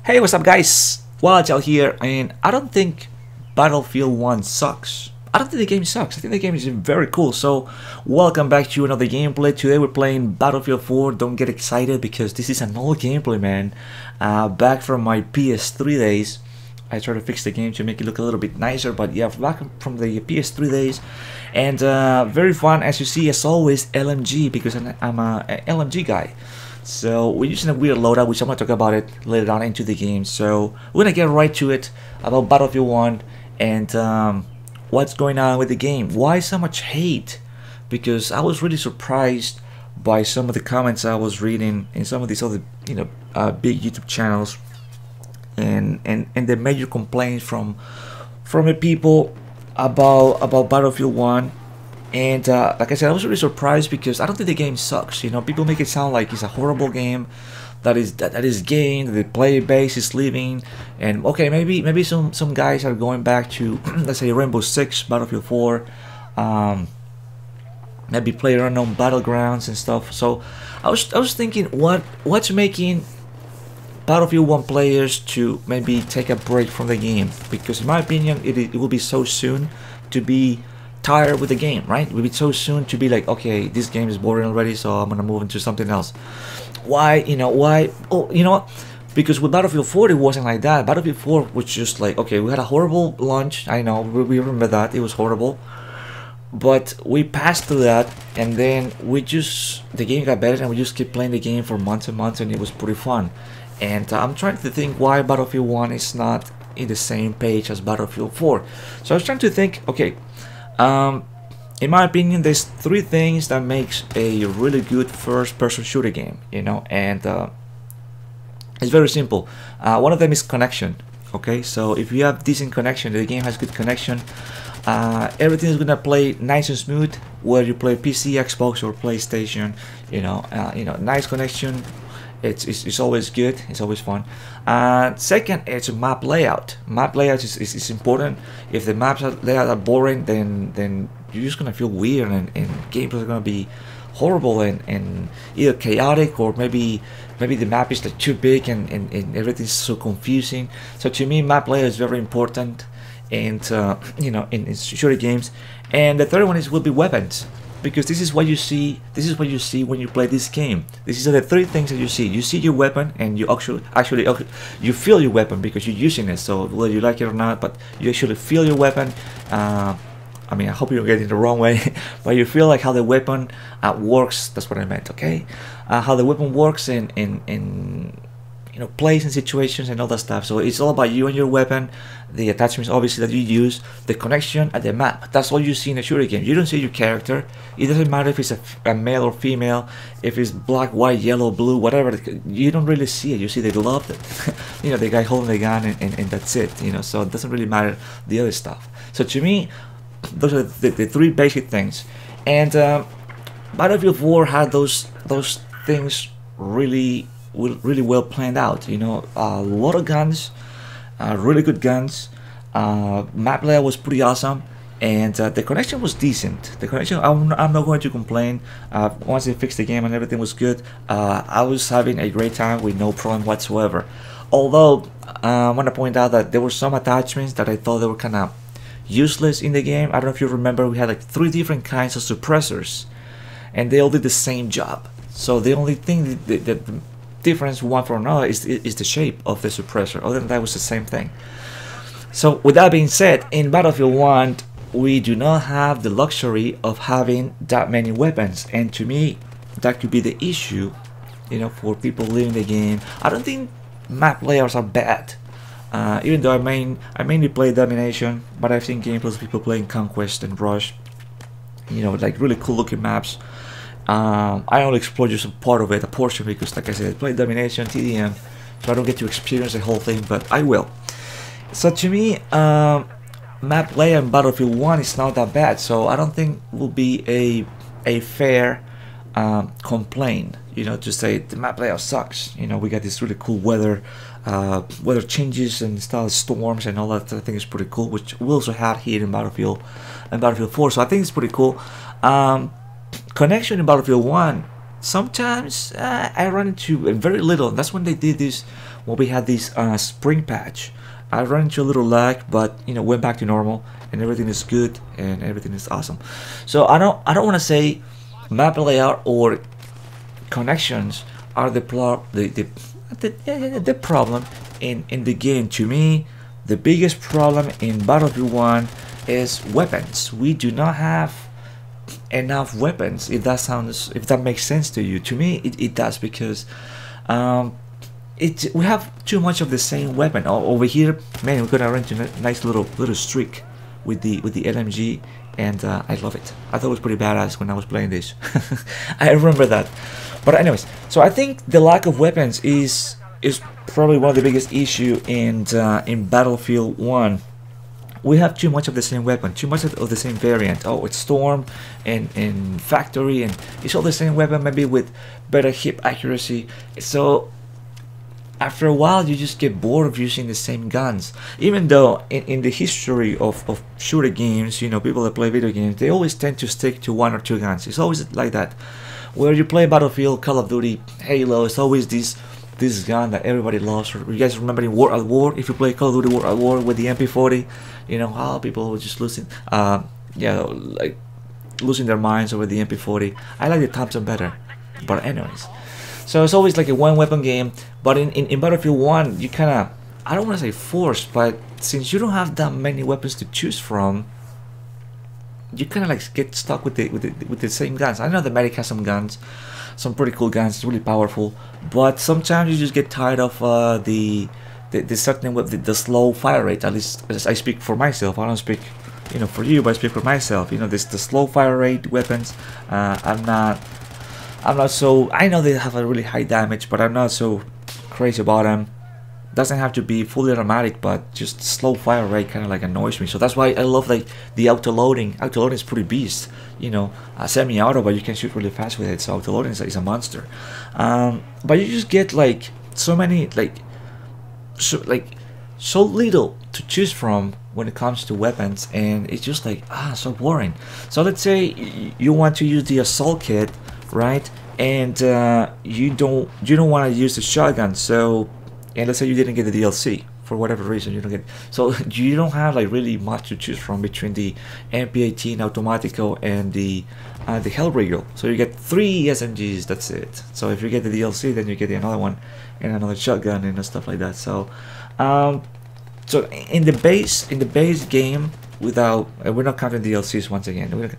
Hey, what's up guys? Watch out here, and I don't think Battlefield 1 sucks. I don't think the game sucks. I think the game is very cool. So, welcome back to another gameplay. Today we're playing Battlefield 4. Don't get excited because this is an old gameplay, man. Back from my PS3 days. I tried to fix the game to make it look a little bit nicer, but yeah, back from the PS3 days. And very fun, as you see, as always, LMG, because I'm a LMG guy. So we're using a weird loadout, which I'm going to talk about it later on into the game. So we're going to get right to it about Battlefield 1 and what's going on with the game. Why so much hate? Because I was really surprised by some of the comments I was reading in some of these other, big YouTube channels, and the major complaints from the people about Battlefield 1. And like I said, I was really surprised because I don't think the game sucks. People make it sound like it's a horrible game, that is game, the player base is leaving, and okay, maybe some guys are going back to let's say Rainbow Six, Battlefield 4, maybe PlayerUnknown Battlegrounds and stuff. So I was thinking, what's making Battlefield 1 players to maybe take a break from the game? Because in my opinion, it will be so soon to be tired with the game, right? It will be so soon to be like, okay, this game is boring already, so I'm gonna move into something else. Why? Oh, you know what? Because with Battlefield 4 it wasn't like that. Battlefield 4 was just like, okay, we had a horrible launch. I know, we remember that, it was horrible, but we passed through that, and then the game got better, and we just kept playing the game for months and months, and it was pretty fun. And I'm trying to think why Battlefield 1 is not in the same page as Battlefield 4. So I was trying to think, okay, in my opinion, there's three things that makes a really good first-person shooter game, and it's very simple. One of them is connection. Okay, so if you have decent connection, the game has good connection, everything is gonna play nice and smooth, whether you play PC, Xbox, or PlayStation. Nice connection. It's always good. It's always fun. Second, it's map layout. Map layout is important. If the maps layout are boring, then you're just gonna feel weird, and gameplay is gonna be horrible and either chaotic, or maybe the map is like too big and everything's so confusing. So to me, map layout is very important, and in shooter games. And the third one will be weapons. Because this is what you see. This is what you see when you play this game. These are the three things that you see. You see your weapon, and you actually you feel your weapon because you're using it. So whether you like it or not, but you actually feel your weapon. I mean, I hope you're getting it the wrong way, but you feel like how the weapon works. That's what I meant. Okay, how the weapon works in plays and situations and all that stuff. So it's all about you and your weapon, the attachments obviously that you use, the connection, and the map. That's all you see in a shooter game. You don't see your character. It doesn't matter if it's a male or female, if it's black, white, yellow, blue, whatever. You don't really see it. You see the glove, the guy holding the gun, and that's it. So it doesn't really matter the other stuff. So to me, those are the three basic things. And Battlefield 4 had those things really well planned out. A lot of guns, really good guns. Map layout was pretty awesome, and the connection was decent. The connection, I'm not going to complain. Once they fixed the game and everything was good, I was having a great time with no problem whatsoever. Although I want to point out that there were some attachments that I thought they were kind of useless in the game. I don't know if you remember, we had like 3 different kinds of suppressors, and they all did the same job. So the only thing that the difference one from another is the shape of the suppressor. Other than that, it was the same thing. So with that being said, in Battlefield 1 we do not have the luxury of having that many weapons, and to me that could be the issue for people leaving the game. I don't think map layouts are bad, even though I mainly play Domination, but I've seen gameplays of people playing Conquest and Rush, like really cool looking maps. I only explore just a part of it, a portion, because like I said, I play Domination, TDM, so I don't get to experience the whole thing, but I will. So to me, map layout in Battlefield 1 is not that bad, so I don't think it will be a fair complaint, to say the map layout sucks. We got this really cool weather changes and style storms and all that. I think it's pretty cool, which we also had here in Battlefield 4, so I think it's pretty cool. Connection in Battlefield 1 sometimes I run into very little. That's when they did this when we had this spring patch. I ran into a little lag, but you know, went back to normal, and everything is good and everything is awesome. So I don't want to say map layout or connections are the problem in the game. To me, the biggest problem in Battlefield 1 is weapons. We do not have enough weapons. If that makes sense to you. To me, it does, because we have too much of the same weapon. Over here, man, we're gonna run into a nice little streak with the LMG, and I love it. I thought it was pretty badass when I was playing this. I remember that. But anyways, so I think the lack of weapons is probably one of the biggest issue in Battlefield 1. We have too much of the same weapon, too much of the same variant. Oh, it's Storm and Factory, and it's all the same weapon, maybe with better hip accuracy. So after a while, you just get bored of using the same guns. Even though in the history of shooter games, you know, people that play video games, they always tend to stick to 1 or 2 guns. It's always like that. Where you play Battlefield, Call of Duty, Halo, it's always this gun that everybody loves. You guys remember in War at War, if you play Call of Duty War at War with the MP40, you know how people were just losing, like losing their minds over the MP40. I like the Thompson better, but anyways. So it's always like a one weapon game. But in Battlefield 1, you kind of, I don't want to say forced, but since you don't have that many weapons to choose from, you kind of like get stuck with the same guns. I know the medic has some guns, some pretty cool guns. It's really powerful, but sometimes you just get tired of the certain with the slow fire rate. At least I speak for myself. I don't speak, you know, for you, but I speak for myself. You know, the slow fire rate weapons. I'm not so. I know they have a really high damage, but I'm not so crazy about them. Doesn't have to be fully automatic, but just slow fire rate kind of like annoys me. So that's why I love like the auto loading. Auto loading is pretty beast, you know, semi-auto, but you can shoot really fast with it. So auto loading is a monster. But you just get like so many so little to choose from when it comes to weapons, and it's just like so boring. So let's say you want to use the assault kit, right? And you don't want to use the shotgun. So, and let's say you didn't get the DLC for whatever reason, you don't get, so you don't have like really much to choose from between the MP18 Automatico and the Hellrigger. So you get 3 SMGs, that's it. So if you get the DLC, then you get another one and another shotgun and stuff like that. So so in the base game, without we're not counting DLCs once again,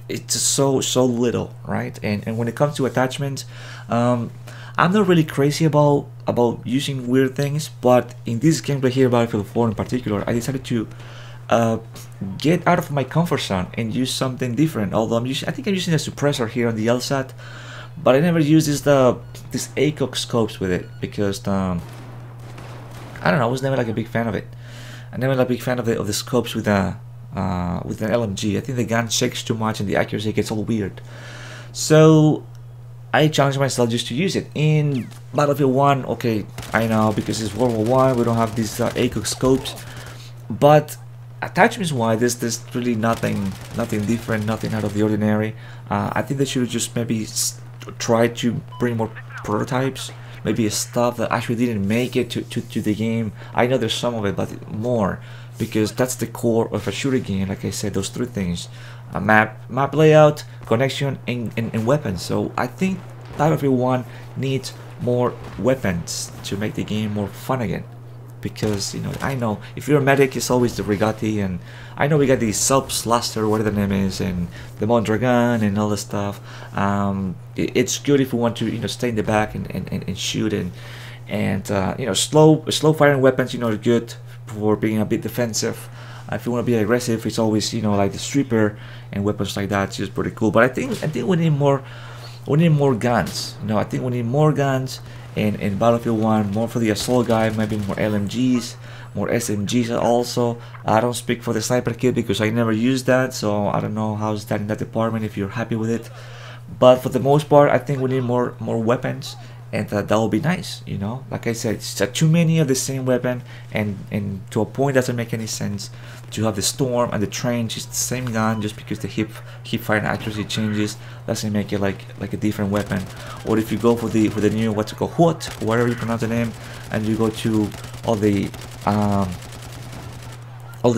it's so little, right? And when it comes to attachments, I'm not really crazy about using weird things, but in this gameplay here, Battlefield 4 in particular, I decided to get out of my comfort zone and use something different. Although I think I'm using a suppressor here on the LSAT, but I never use this ACOG scopes with it because I don't know, I was never like a big fan of it. I never like a big fan of the scopes with an LMG. I think the gun shakes too much and the accuracy gets all weird. So I challenged myself just to use it. In Battlefield 1, okay, I know because it's World War 1, we don't have these ACOG scopes, but attachments wise, there's really nothing different, nothing out of the ordinary. I think they should just maybe try to bring more prototypes, maybe stuff that actually didn't make it to the game. I know there's some of it, but more, because that's the core of a shooter game. Like I said, those 3 things: a map layout, connection, and weapons. So I think Battlefield 1 needs more weapons to make the game more fun again. Because, you know, I know if you're a medic, it's always the Regati, and I know we got the Subs Laster, whatever the name is, and the Mondragon and all this stuff. It's good if you want to, you know, stay in the back and shoot, and you know, slow firing weapons, you know, are good for being a bit defensive. If you want to be aggressive, it's always, you know, like the Stripper and weapons like that. It's just pretty cool. But I think we need more guns. You know, I think we need more guns in Battlefield 1, more for the assault guy, maybe more LMGs, more SMGs also. I don't speak for the sniper kit because I never used that, so I don't know how's that in that department, if you're happy with it. But for the most part, I think we need more weapons and that will be nice, you know. Like I said, it's too many of the same weapon, and to a point doesn't make any sense to have the storm and the train just the same gun, just because the hip fire and accuracy changes doesn't make it like a different weapon. Or if you go for the new, what's it called, Hut, whatever you pronounce the name, and you go to all the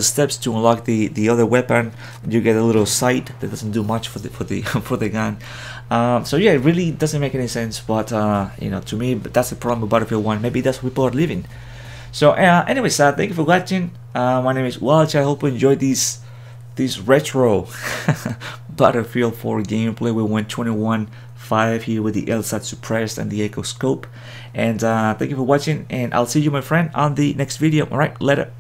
steps to unlock the other weapon, you get a little sight that doesn't do much for the for the gun. So yeah, it really doesn't make any sense, but you know, to me, that's the problem with Battlefield 1. Maybe that's what people are living. So anyways, thank you for watching. My name is Walsh. I hope you enjoyed this retro Battlefield 4 gameplay. We went 21-5 here with the LSAT suppressed and the Echo scope. And thank you for watching, and I'll see you, my friend, on the next video. All right, later.